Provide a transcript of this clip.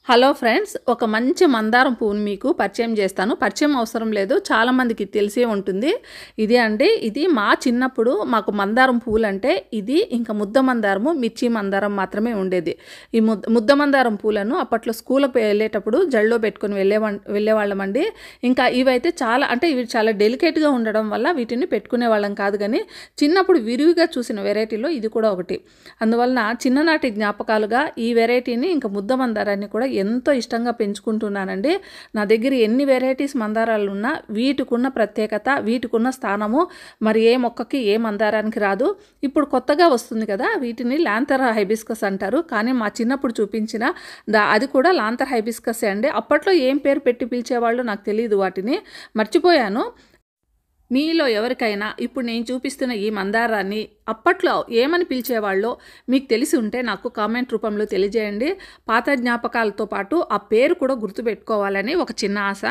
Hello friends, ఒక మంచి మందారం పువ్వుని మీకు పరిచయం చేస్తాను. పరిచయం అవసరం లేదు, చాలామందికి తెలిసే ఉంటుంది. ఇది మా చిన్నప్పుడు మాకు మందారం పూలంటే ఇది ఇంకా ముద్ద మందారము, మిర్చి మందారం మాత్రమే ఉండేది. ఈ ముద్ద మందారం పూలను అప్పట్లో స్కూల్కి వెళ్ళేటప్పుడు జల్లో పెట్టుకొని వెళ్ళేవాళ్ళమండి. ఇంకా ఇవైతే ఇవి చాలా డెలికేట్గా ఉండడం వల్ల వీటిని పెట్టుకునే వాళ్ళం కాదు. కానీ చిన్నప్పుడు విరివిగా చూసిన వెరైటీలో ఇది కూడా ఒకటి. అందువలన చిన్ననాటి జ్ఞాపకాలుగా ఈ వెరైటీని ఇంకా ముద్ద మందారాన్ని కూడా ఎంతో ఇష్టంగా పెంచుకుంటున్నానండి. నా దగ్గర ఎన్ని వెరైటీస్ మందారాలు ఉన్నా వీటికున్న ప్రత్యేకత, వీటికున్న స్థానము మరి ఏ మొక్కకి ఏ మందారానికి రాదు. ఇప్పుడు కొత్తగా వస్తుంది కదా, వీటిని లాంతర్ హైబిస్కస్ అంటారు. కానీ మా చిన్నప్పుడు చూపించిన అది కూడా లాంతర్ హైబిస్కస్ అండి. అప్పట్లో ఏం పేరు పెట్టి పిలిచేవాళ్ళు నాకు తెలియదు, వాటిని మర్చిపోయాను. మీలో ఎవరికైనా ఇప్పుడు నేను చూపిస్తున్న ఈ మందారాన్ని అప్పట్లో ఏమని పిలిచేవాళ్ళో మీకు తెలిసి ఉంటే నాకు కామెంట్ రూపంలో తెలియజేయండి. పాత జ్ఞాపకాలతో పాటు ఆ పేరు కూడా గుర్తుపెట్టుకోవాలని ఒక చిన్న ఆశ.